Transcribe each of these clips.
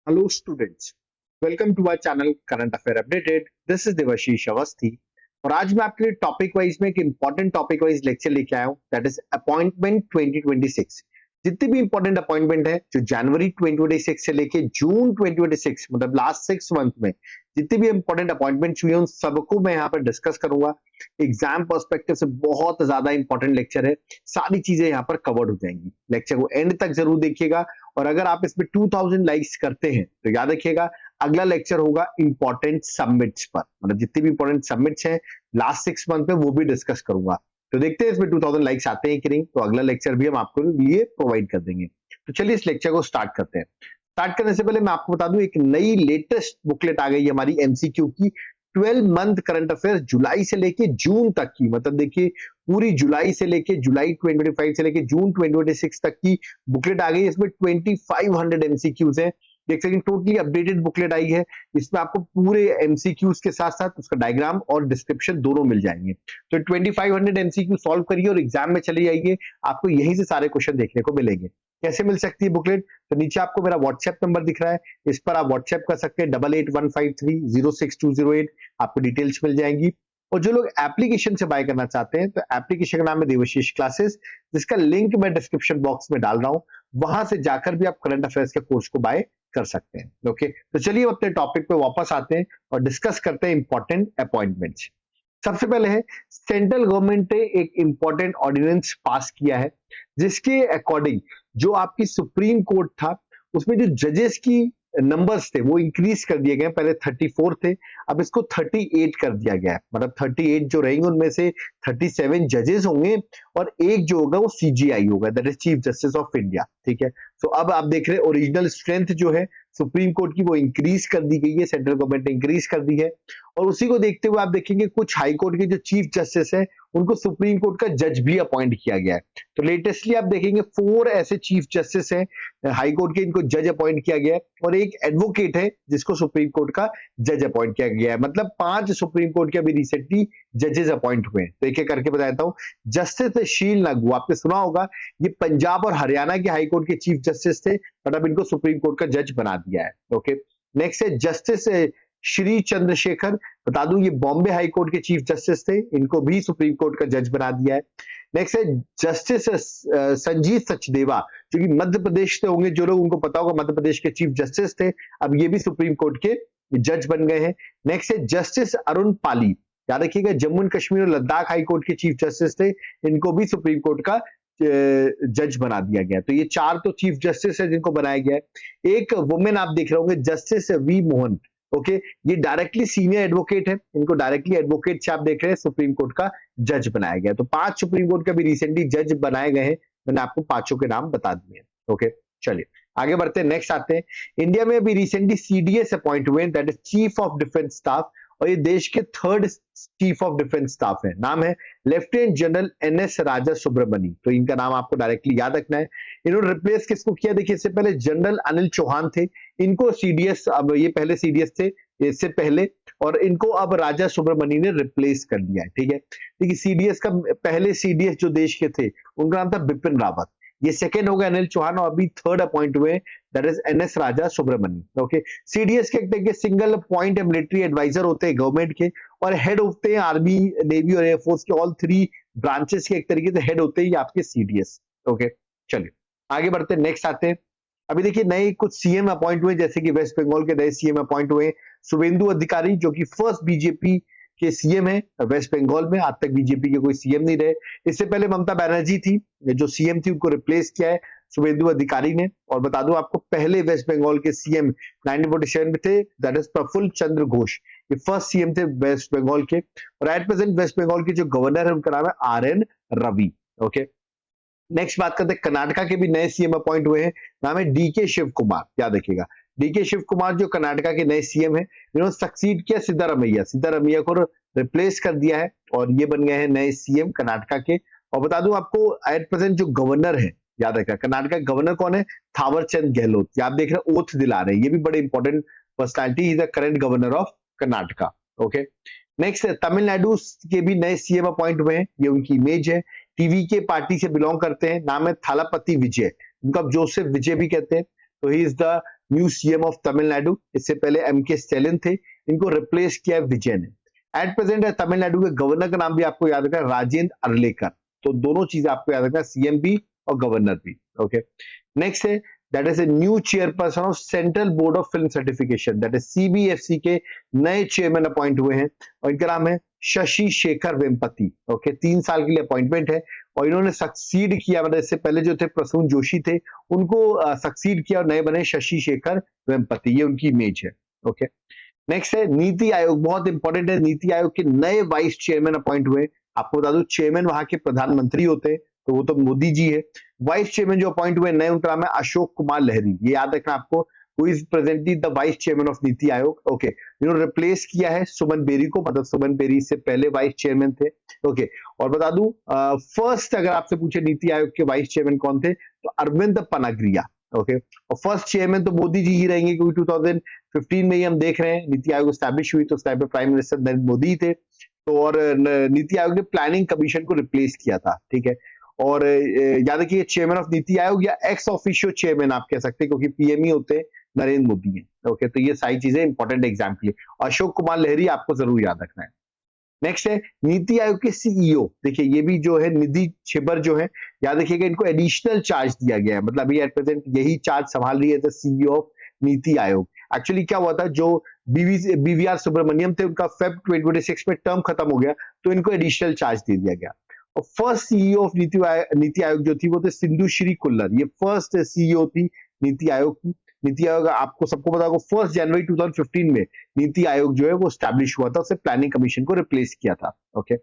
Hello students, welcome to our channel Current Affair Updated. This is Devashish Awasthi और आज मैं आपके लिए टॉपिक वाइज में एक इंपॉर्टेंट टॉपिक वाइज लेक्चर लेके आया हूँ दैट इज अपॉइंटमेंट 2026। जितनी भी इंपॉर्टेंट अपॉइंटमेंट है जो जनवरी 2026 से लेके जून 2026 मतलब लास्ट 6 मंथ में जितनी भी इंपॉर्टेंट अपॉइंटमेंट हुई है उन सबको मैं यहाँ पर डिस्कस करूंगा। एग्जाम पर्सपेक्टिव से बहुत ज्यादा इंपॉर्टेंट लेक्चर है, सारी चीजें यहाँ पर कवर्ड हो जाएंगी। लेक्चर को एंड तक जरूर देखिएगा और अगर आप इसमें 2000 लाइक्स करते हैं तो याद रखिएगा अगला लेक्चर होगा इंपॉर्टेंट सबमिट्स पर, मतलब जितनी भी इंपॉर्टेंट सबमिट्स हैं लास्ट 6 मंथ में वो भी डिस्कस करूंगा। तो देखते हैं इसमें 2000 लाइक्स आते हैं कि नहीं, तो अगला लेक्चर भी हम आपको ये प्रोवाइड कर देंगे। तो चलिए इस लेक्चर को स्टार्ट करते हैं। स्टार्ट करने से पहले मैं आपको बता दूं एक नई लेटेस्ट बुकलेट आ गई है हमारी एमसीक्यू की 12 मंथ करंट अफेयर्स जुलाई से लेके जून तक की, मतलब देखिए पूरी जुलाई से लेके जुलाई 2025 से लेके जून 2026 तक की बुकलेट आ गई है। इसमें 2500 एमसीक्यूज हैं। देख सकते हैं टोटली अपडेटेड बुकलेट आई है। इसमें आपको पूरे एमसीक्यूज के साथ साथ उसका डायग्राम और डिस्क्रिप्शन दोनों मिल जाएंगे। तो 2500 एमसीक्यू सॉल्व करिए और एग्जाम में चले जाइए, आपको यहीं से सारे क्वेश्चन देखने को मिलेंगे। कैसे मिल सकती है बुकलेट? तो नीचे आपको मेरा व्हाट्सएप नंबर दिख रहा है, इस पर आप व्हाट्सएप कर सकते हैं 8815306208, आपको डिटेल्स मिल जाएंगी। और जो लोग एप्लीकेशन से बाय करना चाहते हैं तो एप्लीकेशन का नाम है देवशीष क्लासेस, जिसका लिंक मैं डिस्क्रिप्शन बॉक्स में डाल रहा हूं, वहां से जाकर भी आप करंट अफेयर्स के कोर्स को बाय कर सकते हैं। ओके, तो चलिए अपने टॉपिक पे वापस आते हैं और डिस्कस करते हैं इंपॉर्टेंट अपॉइंटमेंट्स। सबसे पहले है सेंट्रल गवर्नमेंट ने एक इंपॉर्टेंट ऑर्डिनेंस पास किया है जिसके अकॉर्डिंग जो आपकी सुप्रीम कोर्ट था उसमें जो जजेस की नंबर्स थे वो इंक्रीज कर दिए गए। पहले 34 थे, अब इसको 38 कर दिया गया है। मतलब 38 जो रहेंगे उनमें से 37 जजेस होंगे और एक जो होगा वो सीजीआई होगा, that is chief justice of India. ठीक है, तो अब आप देख रहे हैं ओरिजिनल स्ट्रेंथ जो है सुप्रीम कोर्ट की वो इंक्रीज कर दी गई है, सेंट्रल गवर्नमेंट ने इंक्रीज कर दी है। और उसी को देखते हुए आप देखेंगे कुछ हाई कोर्ट के जो चीफ जस्टिस है उनको सुप्रीम कोर्ट का जज भी अपॉइंट किया गया है। तो लेटेस्टली आप देखेंगे 4 ऐसे चीफ जस्टिस हैं हाई कोर्ट के, इनको जज अपॉइंट किया गया है और एक एडवोकेट है जिसको सुप्रीम कोर्ट का जज अपॉइंट किया गया है। मतलब 5 सुप्रीम कोर्ट के अभी रिसेंटली जजेस अपॉइंट हुए हैं। तो एक एक करके बताता हूँ। जस्टिस शील नागू, आपने सुना होगा, ये पंजाब और हरियाणा के हाई कोर्ट के चीफ जस्टिस थे बट अब इनको सुप्रीम कोर्ट का जज बना दिया है। ओके, नेक्स्ट है जस्टिस श्री चंद्रशेखर, बता दूं ये बॉम्बे हाई कोर्ट के चीफ जस्टिस थे, इनको भी सुप्रीम कोर्ट का जज बना दिया है। नेक्स्ट है जस्टिस संजीत सचदेवा, जो कि मध्य प्रदेश से होंगे, जो लोग उनको पता होगा मध्य प्रदेश के चीफ जस्टिस थे, अब ये भी सुप्रीम कोर्ट के जज बन गए हैं। नेक्स्ट है जस्टिस अरुण पाली, याद रखिएगा जम्मू एंड कश्मीर और लद्दाख हाई कोर्ट के चीफ जस्टिस थे, इनको भी सुप्रीम कोर्ट का जज बना दिया गया। तो ये 4 तो चीफ जस्टिस है जिनको बनाया गया है। एक वुमेन आप देख रहे होंगे जस्टिस वी मोहन, ओके, ये डायरेक्टली सीनियर एडवोकेट है, इनको डायरेक्टली एडवोकेट से आप देख रहे हैं सुप्रीम कोर्ट का जज बनाया गया। तो 5 सुप्रीम कोर्ट के भी रिसेंटली जज बनाए गए हैं, मैंने आपको 5 के नाम बता दिए हैं। ओके, चलिए आगे बढ़ते हैं, नेक्स्ट आते हैं। इंडिया में अभी रिसेंटली सीडीएस अपॉइंट हुए, that is chief of defence staff, और ये देश के 3rd chief of defence staff है। नाम है लेफ्टिनेंट जनरल एनएस राजा सुब्रमणी, तो इनका नाम आपको डायरेक्टली याद रखना है। इन्होंने रिप्लेस किसको किया? देखिए इससे पहले जनरल अनिल चौहान थे, इनको सीडीएस, अब ये पहले सीडीएस थे इससे पहले, और इनको अब राजा सुब्रमणी ने रिप्लेस कर दिया है। ठीक है, देखिए सीडीएस का पहले सीडीएस जो देश के थे उनका नाम था बिपिन रावत, ये सेकंड हो गया अनिल चौहान और अभी 3rd अपॉइंट हुए, that is NS Raja Subramani. Okay, CDS के एक सिंगल पॉइंट मिलिट्री एडवाइजर होते हैं गवर्नमेंट के और हेड होते हैं आर्मी, नेवी और एयरफोर्स के, ऑल 3 ब्रांचेस के एक तरीके से हेड होते हैं आपके सीडीएस। ओके, चलिए आगे बढ़ते हैं, नेक्स्ट आते हैं। अभी देखिए नए कुछ सीएम अपॉइंट हुए, जैसे कि वेस्ट बंगाल के नए सीएम अपॉइंट हुए शुभेंदु अधिकारी, जो कि फर्स्ट बीजेपी के सीएम है वेस्ट बंगाल में, आज तक बीजेपी के कोई सीएम नहीं रहे। इससे पहले ममता बनर्जी थी जो सीएम थी, उनको रिप्लेस किया है शुभेंदु अधिकारी ने। और बता दूं आपको पहले वेस्ट बंगाल के सीएम 1947 में थे, दैट इज प्रफुल्ल चंद्र घोष, ये फर्स्ट सीएम थे वेस्ट बंगाल के। और एट प्रेजेंट वेस्ट बंगाल के जो गवर्नर है उनका नाम है आरएन रवि। ओके, नेक्स्ट बात करते हैं कर्नाटका के भी नए सीएम अपॉइंट हुए हैं, नाम है डीके शिव कुमार, याद रखिएगा डीके शिव कुमार जो कर्नाटका के नए सीएम है, इन्होंने सक्सीड किया सिद्धारमैया को रिप्लेस कर दिया है और ये बन गए हैं नए सीएम कर्नाटका के। और बता दूं आपको एट प्रेजेंट जो गवर्नर है, याद रखा कर्नाटका गवर्नर कौन है? थावरचंद गहलोत, ये आप देख रहे हैं ओथ दिला रहे हैं, ये भी बड़े important personality, is the current governor of Karnataka. Okay, next Tamil Nadu के भी नए सीएम अपॉइंट हुए हैं, ये उनकी इमेज है, टीवी के पार्टी से बिलोंग करते हैं, नाम है थालापति विजय, उनका जोसेफ विजय भी कहते हैं। तो he is the new CM of Tamil Nadu. इससे पहले एमके स्टैलिन थे, इनको रिप्लेस किया है विजय ने। एट प्रेजेंट है तमिलनाडु के गवर्नर का नाम भी आपको याद रखना है, राजेंद्र अर्लेकर। तो दोनों चीजें आपको याद रखना, सीएम भी और गवर्नर भी। ओके, नेक्स्ट है that is a new chairperson of central board of film certification, that is CBFC के नए चेयरमैन अपॉइंट हुए हैं और इनका नाम है शशि शेखर वेम्पति। ओके, 3 साल के लिए अपॉइंटमेंट है और इन्होंने सक्सीड किया, मतलब इससे पहले जो थे प्रसून जोशी थे, उनको सक्सीड किया और नए बने शशि शेखर वेम्पति। ये उनकी इमेज है। ओके, नेक्स्ट है नीति आयोग, बहुत इंपॉर्टेंट है। नीति आयोग के नए वाइस चेयरमैन अपॉइंट हुए। आपको बता दूं चेयरमैन वहां के प्रधानमंत्री होते हैं, तो वो तो मोदी जी है। वाइस चेयरमैन जो अपॉइंट हुए नए, उनका नाम है अशोक कुमार लहरी। ये याद रखना आपको, who is presently the vice chairman of NITI Aayog. Okay, इन्होंने रिप्लेस किया है सुमन बेरी को, मतलब सुमन बेरी से पहले वाइस चेयरमैन थे। ओके, और बता दूं फर्स्ट अगर आपसे पूछे नीति आयोग के वाइस चेयरमैन कौन थे, तो अरविंद पनाग्रिया। ओके, और फर्स्ट चेयरमैन तो मोदी जी ही रहेंगे, क्योंकि 2015 में ही हम देख रहे हैं नीति आयोग स्टैब्लिश हुई, तो उस टाइम पे प्राइम मिनिस्टर नरेंद्र मोदी थे। तो और नीति आयोग ने प्लानिंग कमीशन को रिप्लेस किया था। ठीक है, और याद रखिए चेयरमैन ऑफ नीति आयोग या एक्स ऑफिशियो चेयरमैन आप कह सकते हैं, क्योंकि पीएम ही होते हैं नरेंद्र मोदी है। ओके, तो ये सारी चीजें इंपॉर्टेंट एग्जाम के लिए। अशोक कुमार लहरी आपको जरूर याद रखना है। नेक्स्ट है नीति आयोग के सीईओ। देखिए ये भी जो है निधि छिबर जो है, याद रखिएगा इनको एडिशनल चार्ज दिया गया है, मतलब अभी एट प्रेजेंट यही चार्ज संभाल रही है the CEO of NITI Aayog. Actually क्या हुआ था, जो बीवीआर सुब्रमण्यम थे, उनका फेब 2026 में टर्म खत्म हो गया, तो इनको एडिशनल चार्ज दे दिया गया। और first CEO of NITI Aayog जो थी वो थे सिंधु श्री कुल्लर। ये फर्स्ट सीईओ थी नीति आयोग की। नीति आयोग आपको सबको पता होगा 1 जनवरी 2015 में नीति आयोग जो है वो स्टैब्लिश हुआ था, उससे प्लानिंग कमीशन को रिप्लेस किया था। ओके,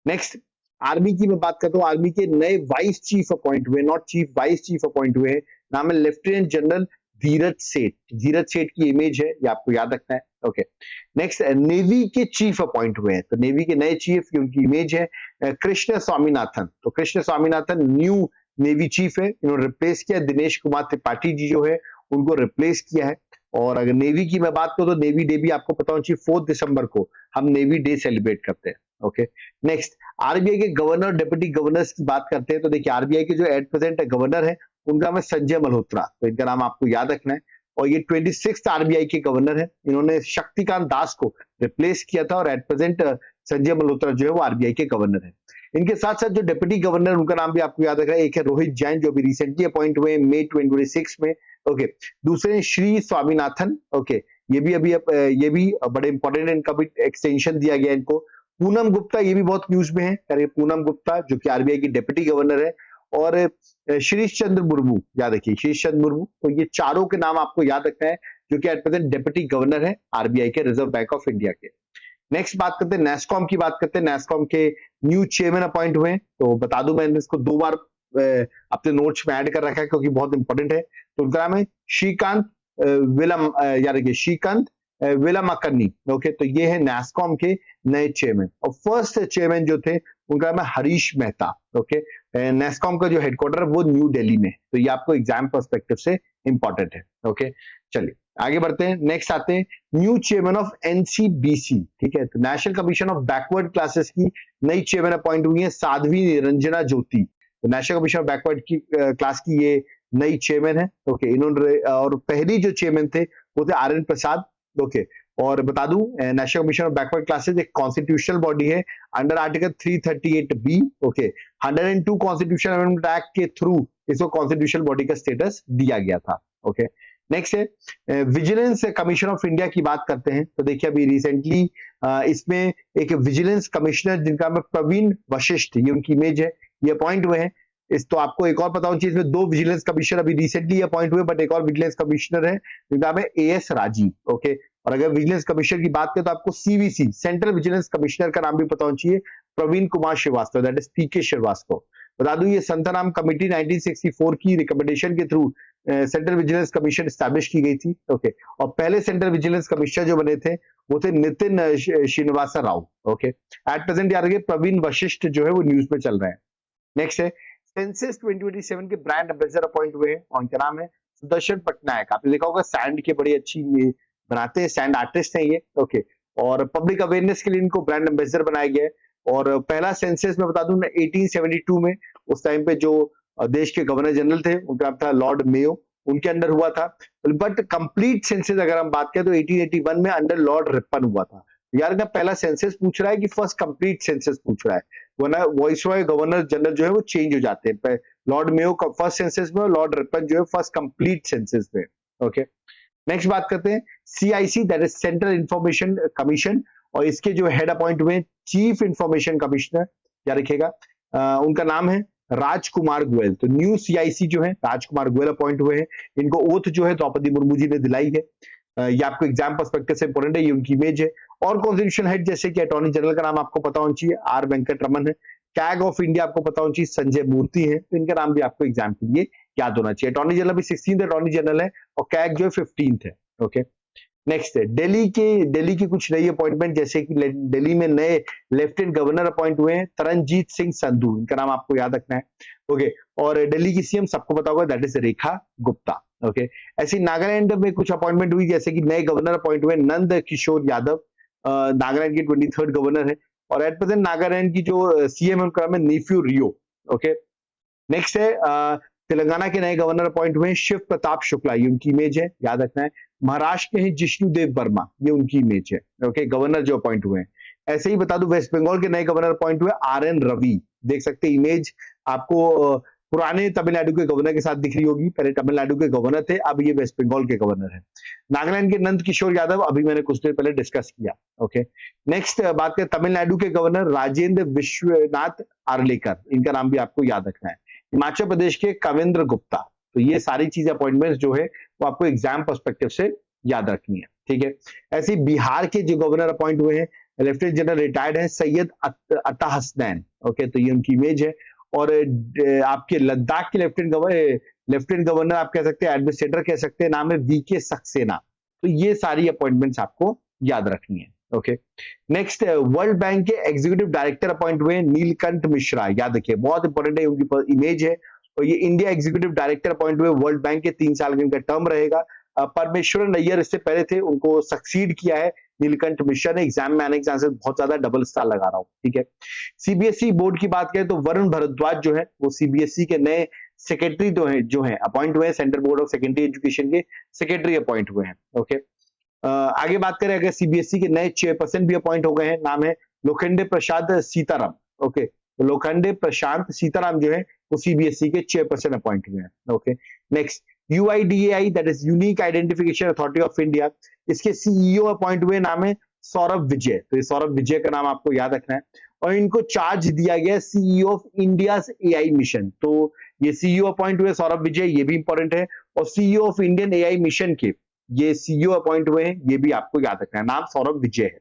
नेक्स्ट आर्मी की मैं बात करता हूँ। आर्मी के नए वाइस चीफ अपॉइंट हुए, not chief, vice chief appoint हुए हैं। नाम है लेफ्टिनेंट जनरल धीरज सेठ। धीरज सेठ की इमेज है, ये आपको याद रखना है। ओके, नेक्स्ट नेवी के चीफ अपॉइंट हुए हैं, तो नेवी के नए चीफ की उनकी इमेज है कृष्ण स्वामीनाथन। तो Krishna Swaminathan new navy chief है, इन्होंने रिप्लेस किया दिनेश कुमार त्रिपाठी जी जो है उनको रिप्लेस किया है। और अगर नेवी की मैं बात करूं तो नेवी डे भी आपको पता होना चाहिए, 4 दिसंबर को हम नेवी डे सेलिब्रेट करते हैं। ओके, नेक्स्ट आरबीआई के गवर्नर डिप्टी गवर्नर्स की बात करते हैं, तो देखिए आरबीआई के जो एट प्रेजेंट गवर्नर है उनका नाम है संजय मल्होत्रा, तो इनका नाम आपको याद रखना है। और ये 26th आरबीआई के गवर्नर है, इन्होंने शक्तिकांत दास को रिप्लेस किया था और एट प्रेजेंट संजय मल्होत्रा जो है वो आरबीआई के गवर्नर है। इनके साथ साथ जो डिप्टी गवर्नर उनका नाम भी आपको याद रखना है, एक है रोहित जैन जो भी रिसेंटली अपॉइंट हुए मई 2026 में। ओके, दूसरे श्री स्वामीनाथन। ओके, ये भी बड़े इंपॉर्टेंट, इनका भी एक्सटेंशन दिया गया इनको। पूनम गुप्ता, ये भी बहुत न्यूज में है, अरे पूनम गुप्ता जो कि आरबीआई की डिप्टी गवर्नर है। और श्रीश चंद्र मुर्मू, याद रखिए श्रीश चंद्र मुर्मू। तो ये चारों के नाम आपको याद रखना है, जो कि एट प्रेजेंट डिप्टी गवर्नर है आरबीआई के, रिजर्व बैंक ऑफ इंडिया के। नेक्स्ट बात करते हैं नेस्कॉम की, बात करते हैं नेस्कॉम के न्यू चेयरमैन अपॉइंट हुए। तो बता दूं मैंने इसको 2 बार अपने नोट्स में ऐड कर रखा है क्योंकि बहुत इंपॉर्टेंट है। तो उनका नाम है श्रीकांत श्रीकांत विलमकन्नी। ओके, तो ये है नेस्कॉम के नए चेयरमैन। और फर्स्ट चेयरमैन जो थे उनका नाम है हरीश मेहता। ओके, नेस्कॉम का जो हेडक्वार्टर है वो न्यू दिल्ली में, तो ये आपको एग्जाम पर्सपेक्टिव से इंपॉर्टेंट है। ओके, चलिए आगे बढ़ते हैं। नेक्स्ट आते हैं न्यू चेयरमैन ऑफ एनसीबीसी। ठीक है, तो national commission of backward classes की नई चेयरमैन अपॉइंट हुई है साध्वी निरंजना ज्योति। तो नेशनल कमीशन ऑफ बैकवर्ड की क्लास की ये नई चेयरमैन है। ओके, इन्होंने और पहली जो चेयरमैन थे वो थे आर एन प्रसाद। ओके, और बता दूं national commission of backward classes एक कॉन्स्टिट्यूशनल बॉडी है under article 338 B. Okay, 102 constitution amendment act के थ्रू इसको कॉन्स्टिट्यूशनल बॉडी का स्टेटस दिया गया था। ओके, नेक्स्ट है विजिलेंस कमीशन ऑफ इंडिया की बात करते हैं। तो देखिए अभी रिसेंटली इसमें एक विजिलेंस कमिश्नर जिनका नाम प्रवीण वशिष्ठ, ये उनकी इमेज है, ये अपॉइंट हुए हैं। इस तो आपको एक और पता होना चाहिए, इसमें 2 विजिलेंस कमिश्नर अभी रिसेंटली अपॉइंट हुए, बट एक और विजिलेंस कमिश्नर है जिनका नाम है एएस राजीव। ओके, और अगर विजिलेंस कमिश्नर की बात करें तो आपको सीवीसी सेंट्रल विजिलेंस कमिश्नर का नाम भी पता होना चाहिए, प्रवीण कुमार श्रीवास्तव, दैट इज पीके श्रीवास्तव। बता दूं ये संतनाम कमेटी 1964 की रिकमेंडेशन के through central vigilance commission establish की गई थी। ओके, और पहले सेंट्रल विजिलेंस कमिश्नर जो बने थे वो थे Nitin Srinivas Rao. Okay, at present याद रखिए प्रवीण वशिष्ठ जो है वो न्यूज में चल रहे हैं। नेक्स्ट है सेंसस 2027 के ब्रांड एम्बेसडर अपॉइंट हुए हैं और इनका नाम है सुदर्शन पटनायक। आपने देखा होगा सैंड के बड़ी अच्छी बनाते हैं, सैंड आर्टिस्ट हैं ये। ओके, और पब्लिक अवेयरनेस के लिए इनको ब्रांड एम्बेसडर बनाया गया है। और पहला सेंसस में बता दूं 1872 में, उस टाइम पे जो देश के गवर्नर जनरल थे उनका नाम था लॉर्ड मेयो। उनके अंडर हुआ था। बट कंप्लीट सेंसस अगर हम बात करें तो 1881 में अंडर लॉर्ड रिपन हुआ था। यार इनका पहला सेंसस पूछ रहा है कि फर्स्ट कंप्लीट सेंसस पूछ रहा है, वरना वॉइसरॉय गवर्नर जनरल जो है वो चेंज हो जाते हैं। लॉर्ड मेयो का फर्स्ट सेंसस में और लॉर्ड रिपन जो है फर्स्ट कंप्लीट सेंसस में। ओके, नेक्स्ट बात करते हैं CIC, that is central information commission, और इसके जो हेड अपॉइंट हुए चीफ इंफॉर्मेशन कमिश्नर, याद रखिएगा उनका नाम है राजकुमार गोयल। तो न्यू सीआईसी जो है राजकुमार गोयल अपॉइंट हुए हैं। इनको ओथ जो है द्रौपदी मुर्मू जी ने दिलाई है। ये आपको एग्जाम पर्सपेक्टिव से इंपॉर्टेंट है, ये उनकी इमेज है। और कॉन्स्टिट्यूशन हेड जैसे कि अटॉर्नी जनरल का नाम आपको पता होना चाहिए, आर वेंकट रमन है। कैग ऑफ इंडिया आपको पता होना चाहिए, संजय मूर्ति है। तो इनका नाम भी आपको एग्जाम के लिए याद होना चाहिए। अटॉर्नी जनरल भी 16th अटॉर्नी जनरल है और कैग जो है 15th है। ओके, नेक्स्ट है दिल्ली की कुछ नई अपॉइंटमेंट, जैसे कि दिल्ली में नए लेफ्टिनेंट गवर्नर अपॉइंट हुए हैं तरनजीत सिंह संधू, इनका नाम आपको याद रखना है। ओके, और दिल्ली की सीएम सबको पता होगा, that is Rekha Gupta. Okay, ऐसी नागालैंड में कुछ अपॉइंटमेंट हुई, जैसे कि नए गवर्नर अपॉइंट हुए नंद किशोर यादव, नागालैंड के 23rd गवर्नर है। और एट प्रेजेंट नागालैंड की जो सीएम है उनका नाम है नीफ्यू रियो। ओके, नेक्स्ट है तेलंगाना के नए गवर्नर अपॉइंट हुए शिव प्रताप शुक्ला, ये उनकी इमेज है, याद रखना है। महाराष्ट्र के हैं जिष्णुदेव वर्मा, ये उनकी इमेज है। ओके, गवर्नर जो अपॉइंट हुए हैं। ऐसे ही बता दूं वेस्ट बंगाल के नए गवर्नर अपॉइंट हुए आर.एन. रवि, देख सकते हैं इमेज आपको पुराने तमिलनाडु के गवर्नर के साथ दिख रही होगी। पहले तमिलनाडु के गवर्नर थे, अब ये वेस्ट बंगाल के गवर्नर है। नागालैंड के नंद किशोर यादव, अभी मैंने कुछ देर पहले डिस्कस किया। ओके, नेक्स्ट बात करें तमिलनाडु के गवर्नर राजेंद्र विश्वनाथ आर्लेकर, इनका नाम भी आपको याद रखना है। हिमाचल प्रदेश के कविंद्र गुप्ता। तो ये सारी चीजें अपॉइंटमेंट्स जो है वो आपको एग्जाम पर्सपेक्टिव से याद रखनी है, ठीक है। ऐसे बिहार के जो गवर्नर अपॉइंट हुए हैं लेफ्टिनेंट जनरल रिटायर्ड है सैयद अता हसनैन। ओके, तो ये उनकी इमेज है। और आपके लद्दाख के लेफ्टिनेंट गवर्नर आप कह सकते हैं, एडमिनिस्ट्रेटर कह सकते हैं, नाम है वीके सक्सेना। तो ये सारी अपॉइंटमेंट्स आपको याद रखनी है। ओके, नेक्स्ट वर्ल्ड बैंक के एग्जीक्यूटिव डायरेक्टर अपॉइंट हुए नीलकंठ मिश्रा, याद रखिए बहुत इंपॉर्टेंट है, उनकी इमेज है। और ये इंडिया एग्जीक्यूटिव डायरेक्टर अपॉइंट हुए वर्ल्ड बैंक के 3 साल का इनका टर्म रहेगा। परमेश्वरन अय्यर इससे पहले थे, उनको सक्सीड किया है नीलकंठ मिश्रा ने। एग्जाम में आने के चांसेस बहुत ज्यादा, डबल स्टार लगा रहा हूं, ठीक है। सीबीएसई बोर्ड की बात करें तो वरुण भारद्वाज जो है वो सीबीएसई के नए सेक्रेटरी जो है अपॉइंट हुए हैं, central board of secondary education के सेक्रेटरी अपॉइंट हुए हैं। ओके, आगे बात करें अगर सीबीएसई के नए चेयरपर्सन भी अपॉइंट हो गए हैं, नाम है लोखंडे प्रसाद सीताराम। ओके, तो लोखंडे प्रशांत सीताराम जो है वो सीबीएसई के चेयरपर्सन अपॉइंट हुए हैं। Okay, next UIDAI, that is unique identification authority of India, इसके सीईओ अपॉइंट हुए, नाम है सौरभ विजय। तो ये सौरभ विजय का नाम आपको याद रखना है। और इनको चार्ज दिया गया CEO of India AI mission. तो ये सीईओ अपॉइंट हुए सौरभ विजय, ये भी इंपॉर्टेंट है। और CEO of Indian AI mission के ये सीईओ अपॉइंट हुए हैं, ये भी आपको याद रखना है, नाम सौरभ विजय है।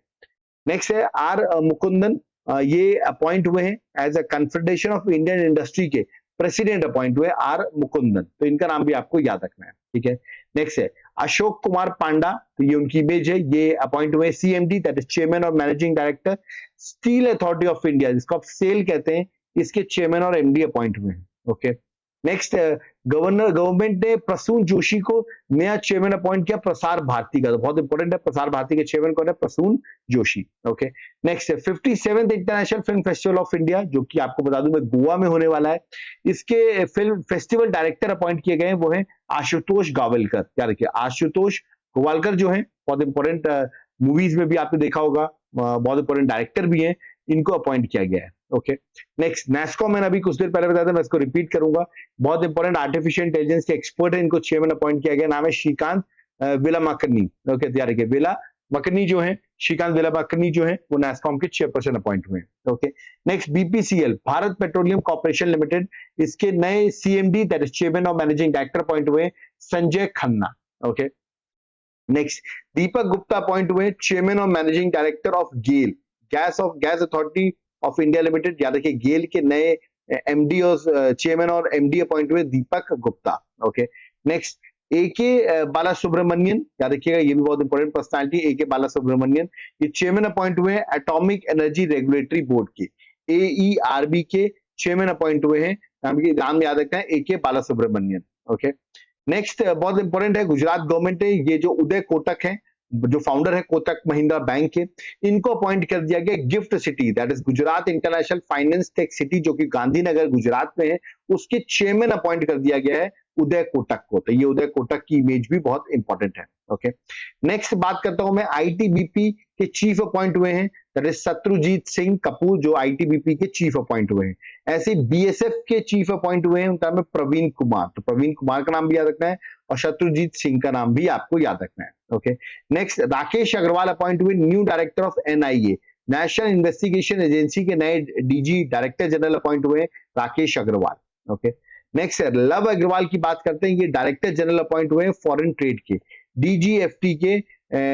नेक्स्ट है आर मुकुंदन, ये अपॉइंट हुए हैं as a confederation of Indian industry के प्रेसिडेंट अपॉइंट हुए आर मुकुंदन। तो इनका नाम भी आपको याद रखना है, ठीक है। नेक्स्ट है अशोक कुमार पांडा, तो ये उनकी इमेज है, ये अपॉइंट हुए सीएमडी, दैट इज चेयरमैन और managing director steel authority of India, जिसको आप सेल कहते हैं, इसके चेयरमैन और एमडी अपॉइंट हुए हैं। ओके, नेक्स्ट गवर्नमेंट ने प्रसून जोशी को नया चेयरमैन अपॉइंट किया प्रसार भारती का। तो बहुत इंपॉर्टेंट है, प्रसार भारती के चेयरमैन कौन है, प्रसून जोशी। ओके, नेक्स्ट है 57th international film festival of India, जो कि आपको बता दूं मैं गोवा में होने वाला है। इसके फिल्म फेस्टिवल डायरेक्टर अपॉइंट किए गए हैं, वो है आशुतोष गावलकर। याद रखिए आशुतोष गोवालकर जो है बहुत इंपॉर्टेंट, मूवीज में भी आपने देखा होगा, बहुत इंपॉर्टेंट डायरेक्टर भी हैं, इनको अपॉइंट किया गया है। ओके, नेक्स्ट नेस्को, मैंने अभी कुछ देर पहले बताया था, मैं इसको रिपीट करूंगा, बहुत इंपॉर्टेंट आर्टिफिशियल इंटेलिजेंस के एक्सपर्ट है, इनको चेयरमैन अपॉइंट किया गया, नाम है श्रीकांत विलामकरनी। ओके, तैयार रखिए, विलामकरनी जो है, श्रीकांत विलामकरनी जो है वो नेस्कॉम के चेयरपर्सन अपॉइंट हुए। Okay, next BPCL, Bharat petroleum corporation limited, इसके नए सीएमडी, दैट इज चेयरमैन और मैनेजिंग डायरेक्टर अपॉइंट हुए Sanjay Khanna. Okay, next Deepak Gupta appoint हुए चेयरमैन और managing director of GAIL, gas authority of India limited. याद रखिए गेल के नए एमडी और चेयरमैन और एमडी अपॉइंट हुए दीपक गुप्ता। ओके, नेक्स्ट एके बाला सुब्रमण्यन, याद रखिएगा ये भी बहुत इंपॉर्टेंट पर्सनालिटी, एके बाला सुब्रमण्यन, ये चेयरमैन अपॉइंट हुए हैं एटॉमिक एनर्जी रेगुलेटरी बोर्ड के, एईआरबी के चेयरमैन अपॉइंट हुए हैं, नाम याद रखना है एके बाला सुब्रमण्यन। ओके, नेक्स्ट बहुत इंपॉर्टेंट है, गुजरात गवर्नमेंट है, ये जो उदय कोटक है, जो फाउंडर है कोटक महिंद्रा बैंक के, इनको अपॉइंट कर दिया गया gift city, that is Gujarat international finance tech city, जो कि गांधीनगर गुजरात में है, उसके चेयरमैन अपॉइंट कर दिया गया है उदय कोटक को। तो ये उदय कोटक की इमेज भी बहुत इंपॉर्टेंट है। ओके, नेक्स्ट बात करता हूं मैं आईटीबीपी के चीफ अपॉइंट हुए हैं, दैट इज शत्रुजीत सिंह कपूर जो आईटीबीपी के चीफ अपॉइंट हुए हैं। ऐसे बीएसएफ के चीफ अपॉइंट हुए हैं, उनका नाम है प्रवीण कुमार। तो प्रवीण कुमार का नाम भी याद रखना है और शत्रुजीत सिंह का नाम भी आपको याद रखना है। Okay, next Rakesh Agrawal appoint हुए new director of NIA, national investigation agency के नए डीजी डायरेक्टर जनरल अपॉइंट हुए राकेश अग्रवाल। ओके, नेक्स्ट लव अग्रवाल की बात करते हैं, ये डायरेक्टर जनरल अपॉइंट हुए फॉरेन ट्रेड के, डीजीएफटी के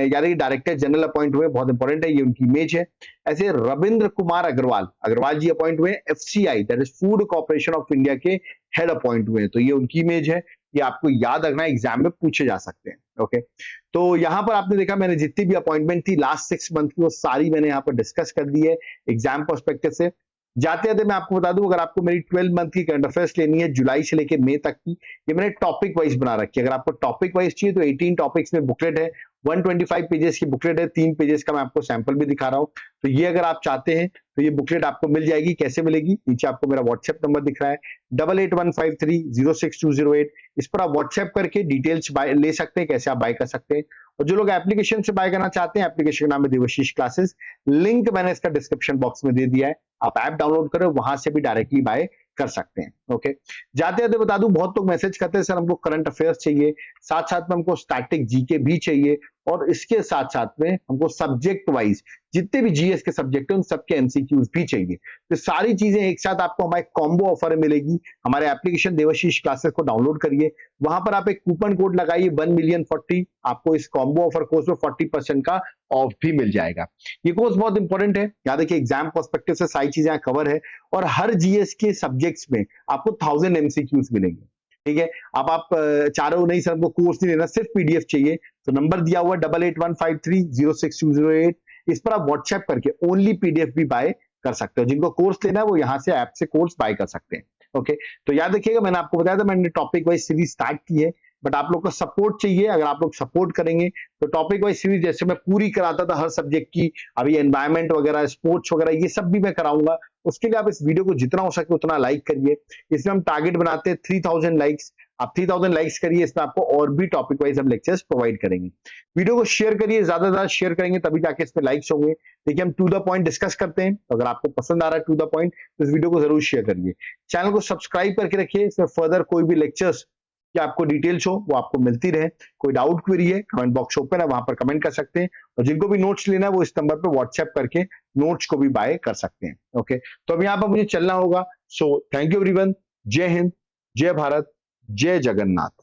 यानी डायरेक्टर जनरल अपॉइंट हुए, बहुत इंपॉर्टेंट है, ये उनकी इमेज है। ऐसे रविंद्र कुमार अग्रवाल अग्रवाल जी अपॉइंट हुए FCI that is food corporation of India के हेड अपॉइंट हुए, तो ये उनकी इमेज है, ये आपको याद रखना, एग्जाम में पूछे जा सकते हैं। ओके, तो यहां पर आपने देखा मैंने जितनी भी अपॉइंटमेंट थी लास्ट 6 मंथ की वो सारी मैंने यहाँ पर डिस्कस कर दी है एग्जाम पर्सपेक्टिव से। जाते जाते मैं आपको बता दूं, अगर आपको मेरी 12 मंथ की करंट अफेयर्स लेनी है जुलाई से लेकर मई तक की, ये मैंने टॉपिक वाइज बना रखी है। अगर आपको टॉपिक वाइज चाहिए तो 18 टॉपिक्स में बुकलेट है, 125 पेजेस की बुकलेट है, 3 पेजेस का मैं आपको सैंपल भी दिखा रहा हूं। तो ये अगर आप चाहते हैं तो ये बुकलेट आपको मिल जाएगी। कैसे मिलेगी? नीचे आपको मेरा व्हाट्सएप नंबर दिख रहा है 8815306208, इस पर आप व्हाट्सएप करके डिटेल्स ले सकते हैं, कैसे आप बाय कर सकते हैं। और जो लोग एप्लीकेशन से बाय करना चाहते हैं, एप्लीकेशन का नाम है देवाशीष क्लासेस, लिंक मैंने इसका डिस्क्रिप्शन बॉक्स में दे दिया है, आप ऐप डाउनलोड करो, वहां से भी डायरेक्टली बाय कर सकते हैं। ओके, जाते जाते बता दूं, बहुत लोग मैसेज करते हैं सर हमको करंट अफेयर्स चाहिए, साथ साथ में हमको स्टैटिक जीके भी चाहिए, और इसके साथ साथ में हमको सब्जेक्ट वाइज जितने भी जीएस के सब्जेक्ट हैं उन सबके एमसीक्यूज भी चाहिए। तो सारी चीजें एक साथ आपको हमारे कॉम्बो ऑफर में मिलेगी। हमारे एप्लीकेशन देवाशीष क्लासेस को डाउनलोड करिए, वहां पर आप एक कूपन कोड लगाइए 1,000,040, आपको इस कॉम्बो ऑफर कोर्स में 40% का ऑफ भी मिल जाएगा। ये कोर्स बहुत इंपॉर्टेंट है, याद रखिए एग्जाम पर्सपेक्टिव से सारी चीजें कवर है, और हर जीएस के सब्जेक्ट्स में आपको 1000 एमसीक्यूज मिलेंगे। ठीक है, अब आप चारों नहीं सर हमको कोर्स नहीं लेना, सिर्फ पीडीएफ चाहिए, तो नंबर दिया हुआ 8815306208, इस पर आप व्हाट्सएप करके ओनली पीडीएफ भी बाय कर सकते हो। जिनको कोर्स लेना है वो यहाँ से ऐप से कोर्स बाय कर सकते हैं। ओके, तो याद रखिएगा मैंने आपको बताया था मैंने टॉपिक वाइज सीरीज स्टार्ट की है, बट आप लोग को सपोर्ट चाहिए। अगर आप लोग सपोर्ट करेंगे तो टॉपिक वाइज सीरीज जैसे मैं पूरी कराता था हर सब्जेक्ट की, अभी एनवायरमेंट वगैरह, स्पोर्ट्स वगैरह, ये सब भी मैं कराऊंगा। उसके लिए आप इस वीडियो को जितना हो सके उतना लाइक करिए। इसमें हम टारगेट बनाते हैं 3000 लाइक्स, आप 3000 लाइक्स करिए, इसमें आपको और भी टॉपिक वाइज हम लेक्चर्स प्रोवाइड करेंगे। वीडियो को शेयर करिए, ज्यादा से ज्यादा शेयर करेंगे तभी जाके इसमें लाइक्स होंगे। देखिए हम टू द पॉइंट डिस्कस करते हैं, तो अगर आपको पसंद आ रहा है टू द पॉइंट तो इस वीडियो को जरूर शेयर करिए। चैनल को सब्सक्राइब करके रखिए, इसमें फर्दर कोई भी लेक्चर्स कि आपको डिटेल्स हो वो आपको मिलती रहे। कोई डाउट क्वेरी है, कमेंट बॉक्स ओपन है, वहां पर कमेंट कर सकते हैं, और जिनको भी नोट्स लेना है वो इस नंबर पर व्हाट्सएप करके नोट्स को भी बाय कर सकते हैं। ओके, तो अब यहाँ पर मुझे चलना होगा। सो थैंक यू एवरीवन, जय हिंद, जय भारत, जय जगन्नाथ।